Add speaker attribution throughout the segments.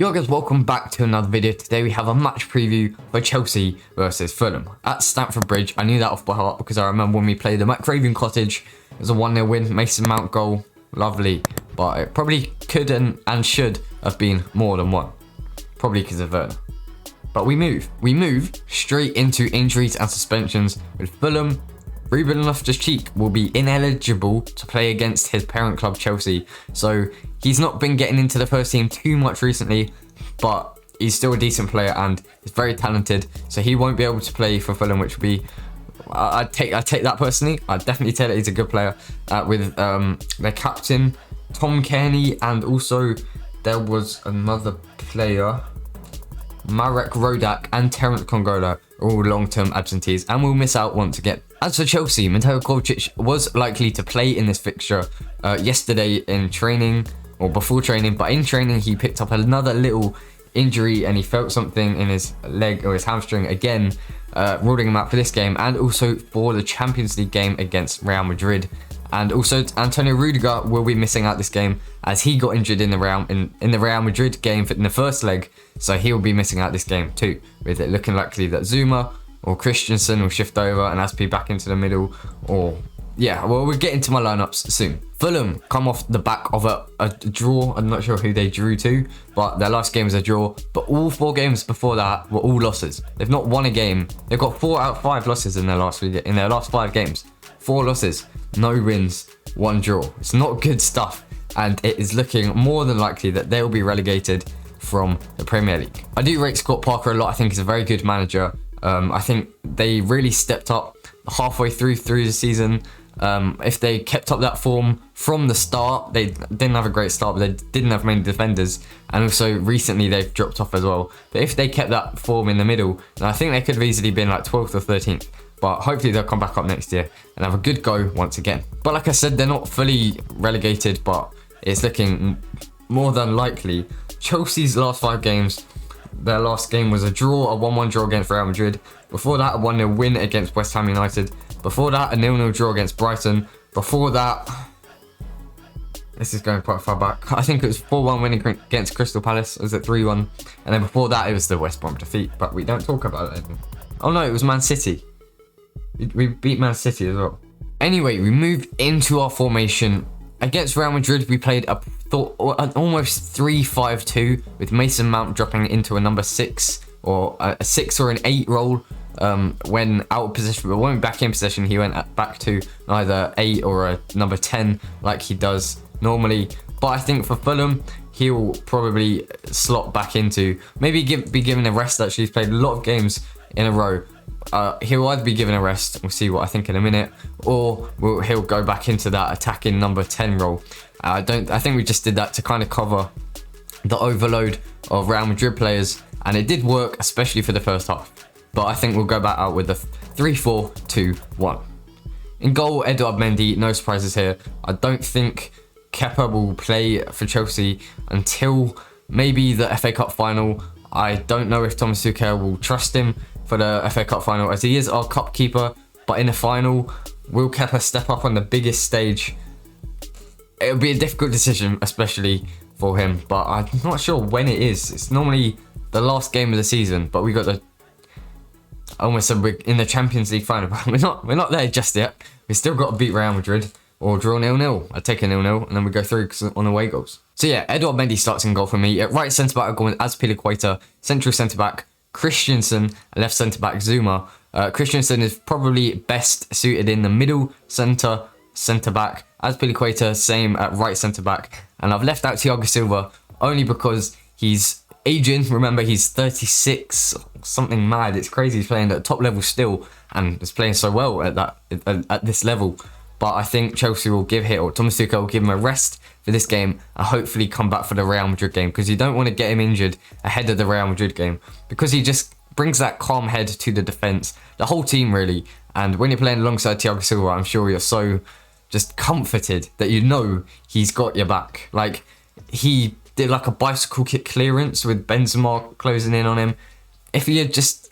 Speaker 1: Yo guys, welcome back to another video. Today we have a match preview for Chelsea versus Fulham at Stamford Bridge. I knew that off by heart because I remember when we played them at Craven Cottage. It was a 1-0 win, Mason Mount goal, lovely. But it probably could and should have been more than one. Probably because of Werner. But we move straight into injuries and suspensions with Fulham. Ruben Loftus will be ineligible to play against his parent club Chelsea, so he's not been getting into the first team too much recently, but he's still a decent player and he's very talented, so he won't be able to play for Fulham, which would be I'd take that personally. I'd definitely say that he's a good player with their captain Tom Kearney, and also there was another player, Marek Rodak and Terence Congola, are all long-term absentees and will miss out once again. As for Chelsea, Matteo Kovacic was likely to play in this fixture yesterday in training, or before training, but in training he picked up another little injury and he felt something in his leg or his hamstring again, ruling him out for this game and also for the Champions League game against Real Madrid. And also Antonio Rudiger will be missing out this game as he got injured in the Real Madrid game in the first leg, so he will be missing out this game too, with it looking likely that Zuma or Christensen will shift over and Aspi back into the middle, or yeah, well, we'll get into my lineups soon. Fulham come off the back of a draw. I'm not sure who they drew to, but their last game was a draw. But all 4 games before that were all losses. They've not won a game. They've got 4 out of 5 losses in their last 5 games. 4 losses, no wins, 1 draw. It's not good stuff, and it is looking more than likely that they will be relegated from the Premier League. I do rate Scott Parker a lot. I think he's a very good manager. I think they really stepped up halfway through the season. If they kept up that form from the start, they didn't have a great start, but they didn't have many defenders, and also recently they've dropped off as well. But if they kept that form in the middle, then I think they could have easily been like 12th or 13th. But hopefully they'll come back up next year and have a good go once again. But like I said, they're not fully relegated, but it's looking more than likely. Chelsea's last 5 games, their last game was a draw, a 1-1 draw against Real Madrid. Before that, a 1-0 win against West Ham United. Before that, a 0-0 draw against Brighton. Before that, this is going quite far back, I think it was 4-1 win against Crystal Palace. It was at 3-1. And then before that, it was the West Brom defeat, but we don't talk about it anymore. Oh no, it was Man City. We beat Man City as well. Anyway, we moved into our formation. Against Real Madrid, we played an almost 3-5-2 with Mason Mount dropping into a number 6 or a 6 or an 8 role when out of position. But when back in possession, he went back to either 8 or a number 10 like he does normally. But I think for Fulham, he'll probably slot back into, maybe be given a rest. Actually, he's played a lot of games in a row. He'll either be given a rest, we'll see what I think in a minute, or he'll go back into that attacking number 10 role. I think we just did that to kind of cover the overload of Real Madrid players, and it did work, especially for the first half. But I think we'll go back out with a 3-4-2-1. In goal, Edouard, Mendy, no surprises here. I don't think Kepa will play for Chelsea until maybe the FA Cup final. I don't know if Thomas Tuchel will trust him for the FA Cup final, as he is our cup keeper, but in the final, will Kepa step up on the biggest stage? It'll be a difficult decision, especially for him, but I'm not sure when it is. It's normally the last game of the season, but we got the, I almost said we're in the Champions League final, but we're not there just yet. We still got to beat Real Madrid or draw 0-0. I'd take a 0-0 and then we go through on away goals. So yeah, Edouard Mendy starts in goal for me. At right centre back, I'm going with Azpilicueta. Central centre back, Christensen. Left centre back, Zuma. Christensen is probably best suited in the middle centre back. Azpilicueta, same at right centre back. And I've left out Thiago Silva only because he's aging. Remember, he's 36, something mad. It's crazy. He's playing at top level still and is playing so well at this level. But I think Chelsea will Thomas Tuchel will give him a rest for this game and hopefully come back for the Real Madrid game, because you don't want to get him injured ahead of the Real Madrid game, because he just brings that calm head to the defence, the whole team really. And when you're playing alongside Thiago Silva, I'm sure you're so just comforted that you know he's got your back. Like, he did like a bicycle kick clearance with Benzema closing in on him. If he had just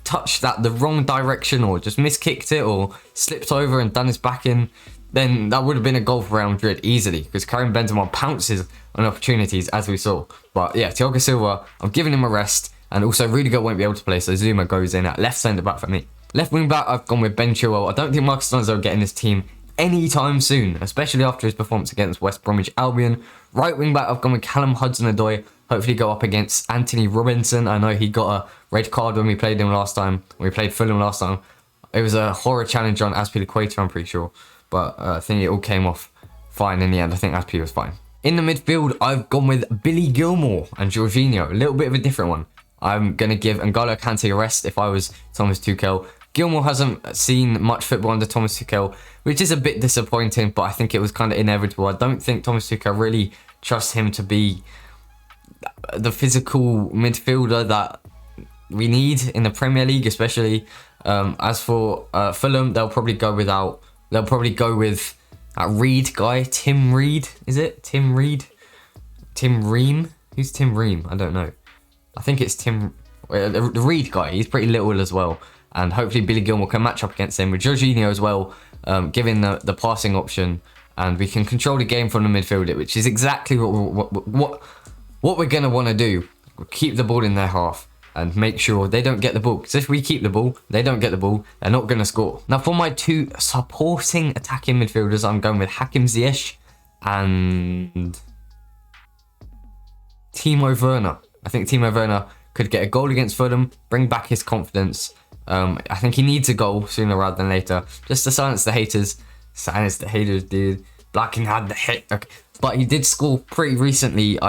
Speaker 1: touched that the wrong direction or just miskicked it or slipped over and done his back in, then that would have been a goal for Real Madrid easily, because Karim Benzema pounces on opportunities, as we saw. But yeah, Thiago Silva, I'm giving him a rest, and also Rudiger won't be able to play, so Zuma goes in at left centre back for me. Left wing back, I've gone with Ben Chilwell. I don't think Marcus Alonso will get in this team anytime soon, especially after his performance against West Bromwich Albion. Right wing back, I've gone with Callum, Hudson, Odoi. Hopefully go up against Anthony Robinson. I know he got a red card when we played him last time. When we played Fulham last time. It was a horror challenge on Azpilicueta, I'm pretty sure. But I think it all came off fine in the end. I think Azpi was fine. In the midfield, I've gone with Billy Gilmour and Jorginho. A little bit of a different one. I'm going to give N'Golo Kante a rest if I was Thomas Tuchel. Gilmour hasn't seen much football under Thomas Tuchel, which is a bit disappointing, but I think it was kind of inevitable. I don't think Thomas Tuchel really trusts him to be the physical midfielder that we need in the Premier League, especially. As for Fulham, they'll probably go with that Reed guy, Tim Reed. Is it Tim Reed? Tim Ream? Who's Tim Ream? I don't know. I think it's Tim. The Reed guy. He's pretty little as well, and hopefully Billy Gilmour can match up against him with Jorginho as well, giving the passing option, and we can control the game from the midfield, which is exactly what we're gonna want to do. Keep the ball in their half and make sure they don't get the ball. Because if we keep the ball, they don't get the ball, they're not going to score. Now, for my two supporting attacking midfielders, I'm going with Hakim Ziyech and Timo Werner. I think Timo Werner could get a goal against Fulham, bring back his confidence. I think he needs a goal sooner rather than later, just to silence the haters. Silence the haters, dude. Blacking had the hit. Okay. But he did score pretty recently.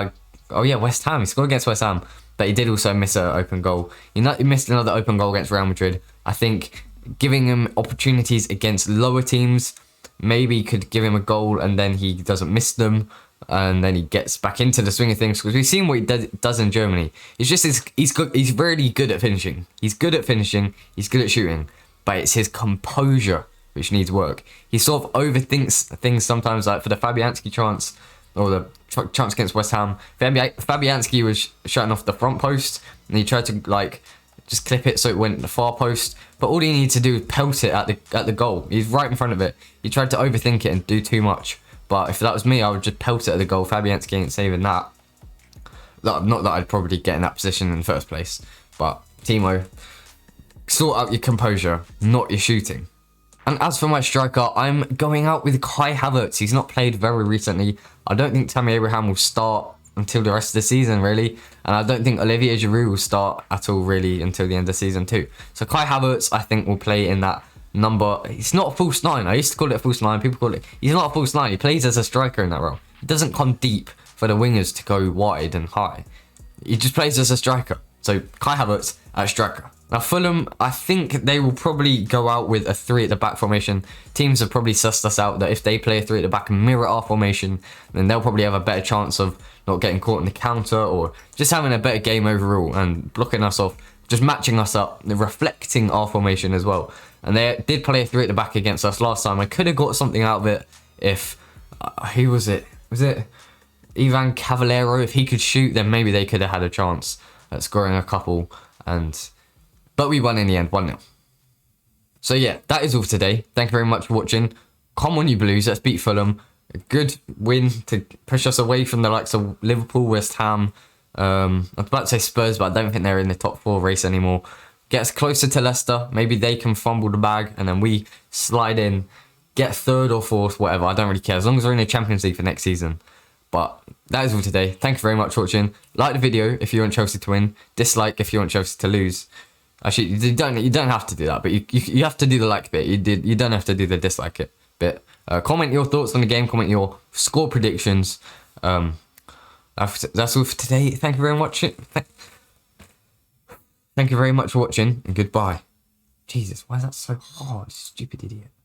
Speaker 1: West Ham. He scored against West Ham. But he did also miss an open goal. He missed another open goal against Real Madrid. I think giving him opportunities against lower teams maybe could give him a goal, and then he doesn't miss them, and then he gets back into the swing of things. Because we've seen what he does in Germany. He's really good at finishing. He's good at finishing. He's good at shooting. But it's his composure which needs work. He sort of overthinks things sometimes, like for the Fabianski chance, or the chance against West Ham. Fabianski was shutting off the front post, and he tried to just clip it so it went the far post. But all he needed to do was pelt it at the goal. He's right in front of it. He tried to overthink it and do too much. But if that was me, I would just pelt it at the goal. Fabianski ain't saving that. Not that I'd probably get in that position in the first place. But Timo, sort out your composure, not your shooting. And as for my striker, I'm going out with Kai Havertz. He's not played very recently. I don't think Tammy Abraham will start until the rest of the season, really. And I don't think Olivier Giroud will start at all, really, until the end of season 2. So Kai Havertz, I think, will play in that number. He's not a false 9. I used to call it a false 9. People call it... He's not a false 9. He plays as a striker in that role. He doesn't come deep for the wingers to go wide and high. He just plays as a striker. So Kai Havertz at striker. Now Fulham, I think they will probably go out with a 3 at the back formation. Teams have probably sussed us out that if they play a 3 at the back and mirror our formation, then they'll probably have a better chance of not getting caught in the counter, or just having a better game overall and blocking us off, just matching us up, reflecting our formation as well. And they did play a 3 at the back against us last time. I could have got something out of it if... who was it? Was it Ivan Caballero? If he could shoot, then maybe they could have had a chance at scoring a couple. But we won in the end, 1-0. So yeah, that is all for today. Thank you very much for watching. Come on, you Blues. Let's beat Fulham. A good win to push us away from the likes of Liverpool, West Ham. I was about to say Spurs, but I don't think they're in the top 4 race anymore. Get us closer to Leicester. Maybe they can fumble the bag, and then we slide in, get 3rd or 4th, whatever. I don't really care, as long as we're in the Champions League for next season. But that is all today. Thank you very much for watching. Like the video if you want Chelsea to win. Dislike if you want Chelsea to lose. Actually, you don't have to do that, but you have to do the like bit. You don't have to do the dislike it bit. Comment your thoughts on the game. Comment your score predictions. That's all for today. Thank you very much. Thank you very much for watching, and goodbye. Jesus, why is that so hard? Stupid idiot.